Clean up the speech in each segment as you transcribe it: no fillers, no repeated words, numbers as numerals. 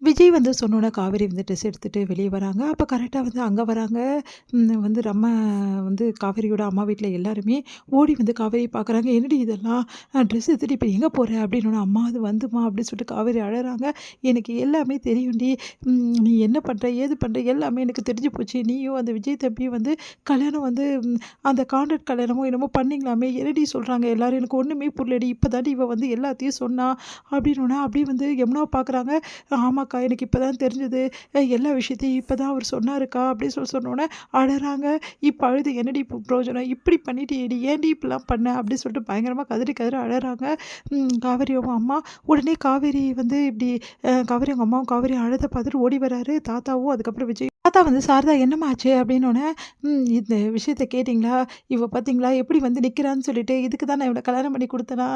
விஜய் வந்து சொன்னோனே காவேரி வந்து ட்ரெஸ் எடுத்துட்டு வெளிய வராங்க. அப்ப கரெக்ட்டா வந்து அங்க வராங்க. வந்து வந்து காவேரியோட அம்மா வீட்ல எல்லாருமே ஓடி வந்து காவேரிய பார்க்குறாங்க. "என்னடி இதெல்லாம்? ட்ரெஸ் எடுத்துட்டு இப்ப எங்க போற?" அப்படின்னோனே, "அம்மா அது வந்தும்மா" அப்படின்னு சொல்லிட்டு காவேரி அழறாங்க. "எனக்கு எல்லாமே தெரியும்டி. நீ என்ன பண்ற? ஏது பண்ற? எல்லாமே எனக்கு தெரிஞ்சு போச்சு. நீயும் அந்த விஜய் தம்பியும் வந்து கல்யாணம் வந்து அந்த கான்ட்ராக்ட் கல்யாணமோ என்னமோ பண்ணீங்களாமே. என்னடி சொல்றாங்க எல்லாரும்? எனக்கு ஒண்ணுமே புரியலடி. இப்ப தாண்டி இவ வந்து எல்லாத்தையும் சொன்னா" அப்படின்னோனே, அப்படியே வந்து யமுனாவ பார்க்குறாங்க. ஆமாக்கா, எனக்கு இப்ப தான் தெரிஞ்சது. எல்லா விஷயத்தையும் இப்ப தான் அவரு சொன்னாருக்கா, அப்படின்னு சொன்னோனே அழறாங்க. இப்ப அழுது என்னடி பிரயோஜனம்? இப்படி பண்ணிட்டியேடி! ஏன்டி இப்படிலாம் பண்ண? அப்படின்னு சொல்லிட்டு பயங்கரமா கதறி கதறி அழறாங்க. காவேரி அவங்க அம்மா. உடனே காவேரி வந்து இப்படி காவேரி அவங்க அம்மாவும் காவேரியும் அழுத பார்த்துட்டு ஓடி வராரு. தாத்தாவும் அதுக்கப்புறம் விஜய். தாத்தா வந்து "சாரதா என்னம்மா ஆச்சு?" அப்படின்னோனே, இந்த விஷயத்த கேட்டீங்களா? இவ பார்த்தீங்களா எப்படி வந்து நிக்கிறான்னு சொல்லிட்டு, இதுக்கு தான் நான் இவள கல்யாணம் பண்ணி குடுத்தேனா?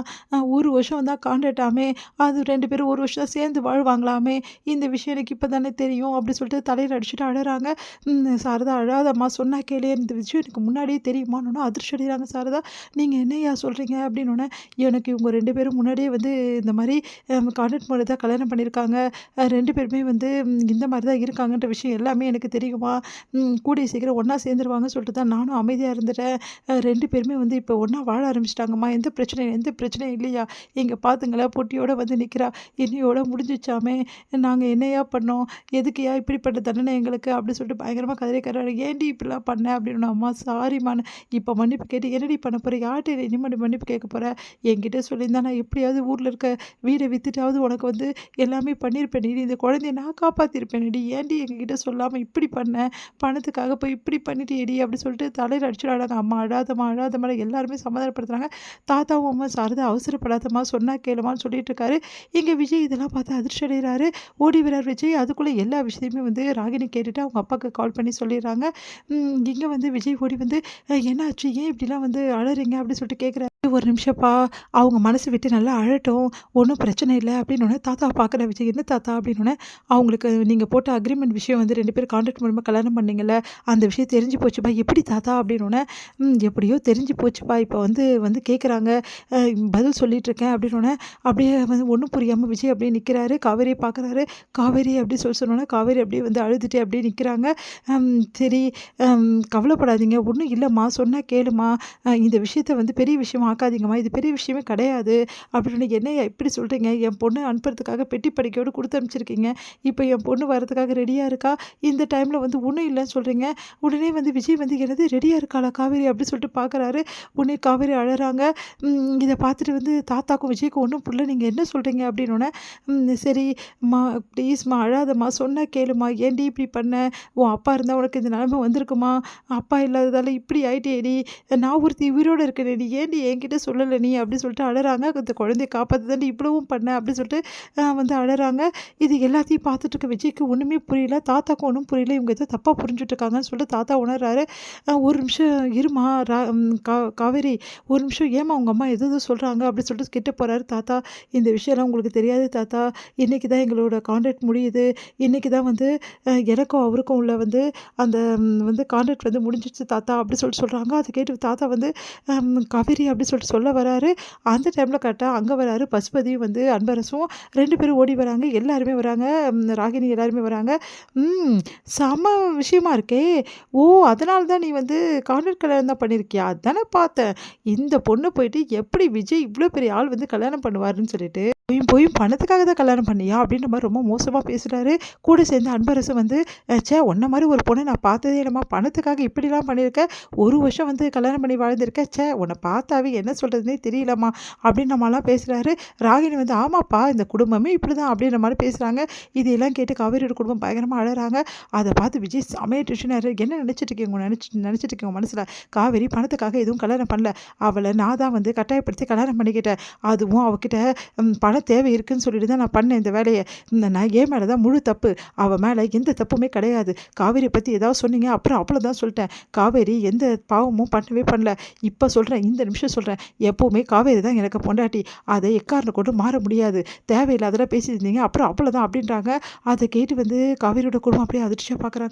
1 வருஷம் தான் கான்ட்ராக்டாமே. அது 2 பேரும் 1 வருஷம் தான் சேர்ந்து வாழ்வாங்களாமே. இந்த விஷயம் எனக்கு இப்ப தானே தெரியும்." அப்படி சொல்லிட்டு தலையில அடிச்சுட்டு அழறாங்க. "சாரதா அழாதம்மா, சொன்னா கேளு. இந்த விஷயம் எனக்கு முன்னாடியே தெரியுமான்னோனே" அதிர்ச்சி அடைகிறாங்க சாரதா. "நீங்க என்னய்யா சொல்றீங்க?" அப்படின்னோனே, "எனக்கு இவங்க 2 பேரும் முன்னாடியே வந்து இந்த மாரி கான்ட்ராக்ட் மூலம் தான் கல்யாணம் பண்ணியிருக்காங்க. 2 பேருமே வந்து இந்த மாரி தான் இருக்காங்கன்ற விஷயம் எல்லாமே எனக்கு தெரியுமா. கூடிய சீக்கிரம் ஒண்ணா சேர்ந்துருவாங்கன்னு சொல்லிட்டு தான் நானும் அமைதியா இருந்துட்டேன். 2 பேருமே வந்து இப்போ ஒண்ணா வாழ ஆரம்பிச்சுட்டாங்கம்மா. எந்த பிரச்சனையும் இல்லையா? இங்க பாத்துங்களேன், பொட்டியோட வந்து நிக்கிறா. என்னையோட முடிஞ்சுச்சாமே. நாங்க என்னய்யா பண்ணோம்? எதுக்குய்யா இப்படிப்பட்ட தண்டனை எங்களுக்கு?" அப்படி சொல்லிட்டு பயங்கரமா கதறி "ஏன்டி இப்படிலாம் பண்ண?" அப்படின்னு. "அம்மா சாரிம்மான்னு." "இப்ப மன்னிப்பு கேட்டு என்னடி பண்ண போற? யார்ட்ட இனிமே மன்னிப்பு கேட்க போற? என்கிட்ட சொல்லியிருந்தா நான் எப்படியாவது ஊர்ல இருக்க வீட வித்துட்டாவது உனக்கு வந்து எல்லாமே பண்ணியிருப்பேனேடி. இந்த குழந்தைய நான் காப்பாத்திருப்பேனேடி. ஏன்டி எங்ககிட்ட சொல்லாம இப்படி பண்ண? பணத்துக்காக போய் இப்படி பண்ணிட்டியேடி." அப்படி சொல்லிட்டு தலையில அடிச்சுடாங்க. "அம்மா அழாதம்மா, அழாதம்மான்னு" எல்லாருமே சமாதானப்படுத்துறாங்க. தாத்தாவும் அம்மா "சாரதா அவசரப்படாதம்மா, சொன்னா கேளும்மான்னு" சொல்லிட்டு இருக்காரு. இங்க விஜய் இதெல்லாம் பார்த்து அதிர்ச்சி அடைகிறாரு. ஓடி வராரு விஜய். அதுக்குள்ள எல்லா விஷயத்தையுமே வந்து ராகினி கேட்டுட்டு அவங்க அப்பாக்கு கால் பண்ணி சொல்லிடுறாங்க. இங்க வந்து விஜய் ஓடி வந்து "என்னாச்சு? ஏன் இப்படிலாம் வந்து அழறீங்க?" அப்படி சொல்லிட்டு கேட்குறாரு. "ஒரு நிமிஷம்ப்பா, அவங்க மனசு விட்டு நல்லா அழட்டும். ஒண்ணும் பிரச்சனை இல்ல." அப்படின்னோனே தாத்தாவ பார்க்குற விஜய். "என்ன தாத்தா?" அப்படின்னோனே, "அவங்களுக்கு நீங்க போட்ட அக்ரீமெண்ட் விஷயம் வந்து 2 பேரும் கான்ட்ராக்ட் மூலமா கல்யாணம் பண்ணீங்கல்ல, அந்த விஷயம் தெரிஞ்சு போச்சுப்பா." "எப்படி தாத்தா?" அப்படின்னோனே, எப்படியோ தெரிஞ்சு போச்சுப்பா. இப்ப வந்து வந்து கேட்குறாங்க. பதில் சொல்லிட்டுருக்கேன்." அப்படின்னோனே, அப்படியே வந்து ஒண்ணும் புரியாம விஜய் அப்படியே நிக்கிறாரு. காவேரியை பார்க்குறாரு. "காவேரி" அப்படி சொன்னோனே, காவேரி அப்படியே வந்து அழுதுட்டே அப்படியே நிக்கிறாங்க. "அம் சரி, கவலைப்படாதீங்க. ஒண்ணும் இல்லம்மா. சொன்னா கேளும்மா. இந்த விஷயத்த வந்து பெரிய விஷயமா ஆக்காதீங்கம்மா. இது பெரிய விஷயமே கிடையாது." அப்படின்னு. "என்னய்யா இப்படி சொல்றீங்க? என் பொண்ண அனுப்புறதுக்காக பெட்டி படிக்கையோட குடுத்து அனுப்பிச்சிருக்கீங்க. இப்ப என் பொண்ணு வரதுக்காக ரெடியா இருக்கா. இந்த டைம்ல வந்து ஒண்ணும் இல்லன்னு சொல்றீங்க." உடனே வந்து விஜய் வந்து "என்னது ரெடியா இருக்காளா காவேரி?" அப்படி சொல்லிட்டு பார்க்குறாரு. உடனே காவேரி அழறாங்க. இத பார்த்துட்டு வந்து தாத்தாக்கும் விஜய்க்கும் ஒண்ணும் புரியல. "நீங்க என்ன சொல்றீங்க?" அப்படின்னோனே, சரிம்மா ப்ளீஸ்மா அழாதம்மா, சொன்னா கேளும்மா. ஏன்டி இப்படி பண்ண? உன் அப்பா இருந்தா உனக்கு இந்த நிலைமை வந்திருக்குமா? அப்பா இல்லாததால இப்படி ஆயிட்டியேடி. நான் ஒருத்தி உயிரோட இருக்கேனேடி. ஏன்டி என்கிட்ட சொல்லல நீ?" அப்படி சொல்லிட்டு அழறாங்க. "இந்த குழந்தைய காப்பாத்த தாண்டி இவ்வளவும் பண்ண." அப்படி சொல்லிட்டு வந்து அழறாங்க. இது எல்லாத்தையும் பார்த்துட்டு இருக்க விஜய்க்கு ஒண்ணுமே புரியல. தாத்தாக்கும் ஒண்ணும் புரியல. இவங்க ஏதோ தப்பா புரிஞ்சுட்டு இருக்காங்கன்னு சொல்லிட்டு தாத்தா உணர்றாரு. "ஒரு நிமிஷம் இரும்மா காவேரி, ஒரு நிமிஷம் ஏம்மா உங்க அம்மா ஏதோ சொல்றாங்க." அப்படி சொல்லிட்டு கிட்ட போறாரு தாத்தா. "இந்த விஷயம்லாம் உங்களுக்கு தெரியாது தாத்தா. இன்னைக்கு தான் எங்களோட கான்ட்ராக்ட் முடியுது. இன்னைக்கு தான் வந்து எனக்கும் அவருக்கும் உள்ள வந்து அந்த வந்து கான்ட்ராக்ட் வந்து முடிஞ்சிருச்சு தாத்தா." அப்படி சொல்லிட்டு சொல்றாங்க. அத கேட்டு தாத்தா வந்து காவேரி அப்படி சொல்லிட்டு சொல்ல வராரு. அந்த டைம்ல கரெக்ட்டா அங்க வராரு பசுபதியும் வந்து அன்பரசும் 2 பேரும் ஓடி வராங்க. எல்லாருமே வராங்க. ராகினி எல்லாருமே வராங்க. "ம் செம விஷயமா இருக்கே! ஓ! அதனால தான் நீ வந்து கான்ட்ராக்ட் கல்யாணம் தான் பண்ணியிருக்கியா? அதானே பார்த்தேன். இந்த பொண்ணு போயிட்டு எப்படி விஜய் இவ்ளோ பெரிய ஆள் வந்து கல்யாணம் பண்ணுவாருன்னு சொல்லிட்டு, போயும் போயும் பணத்துக்காக தான் கல்யாணம் பண்ணியா?" அப்படின்ற மாரி ரொம்ப மோசமா பேசுறாரு. கூட சேர்ந்து அன்பரசு வந்து, ச்சே! உன்ன மாரி ஒரு பொண்ண நான் பார்த்ததே இல்லம்மா. பணத்துக்காக இப்படிலாம் பண்ணியிருக்க. 1 வருஷம் வந்து கல்யாணம் பண்ணி வாழ்ந்திருக்க. ச்சே! உன்ன பார்த்தாவே என்ன சொல்றதுன்னே தெரியலம்மா." அப்படின்ற மாரிலாம் பேசுறாரு. ராகினி வந்து, "ஆமாப்பா, இந்த குடும்பமே இப்படிதான்." அப்படின்ற மாரி பேசுறாங்க. இதையெல்லாம் கேட்டு காவேரியோட குடும்பம் பயங்கரமா அழறாங்க. அத பார்த்து விஜய் செமையா டென்ஷன் ஆயிடுறாரு. "என்ன நினைச்சிட்டு இருக்கீங்க நினைச்சிட்டு இருக்கீங்க உங்க மனசுல? காவேரி பணத்துக்காக எதுவும் கல்யாணம் பண்ணல. அவள நான் தான் வந்து கட்டாயப்படுத்தி கல்யாணம் பண்ணிக்கிட்டேன். அதுவும் அவகிட்ட பணம் தேவை இருக்குன்னு சொல்லிட்டு தான் நான் பண்ணேன் இந்த வேலைய. நான் என் மேல தான் முழு தப்பு. அவ மேல எந்த தப்புமே கிடையாது. காவேரிய பத்தி ஏதாவது சொன்னீங்க, அப்புறம் அவ்வளோதான் சொல்லிட்டேன். காவேரி எந்த பாவமும் பண்ணவே பண்ணல. இப்ப சொல்றேன், இந்த நிமிஷம் சொல்றேன். எப்பவுமே காவேரி தான் எனக்கு பொண்டாட்டி. அத எக்காரணம் கொண்டும் மாற முடியாது. தேவையில்லாதெல்லாம் பேசியிருந்தீங்க, அப்புறம் அவ்வளோதான்." அப்படின்றாங்க. அத கேட்டு வந்து காவேரியோட குடும்பம் அப்படியே அதிர்ச்சியா பார்க்குறாங்க.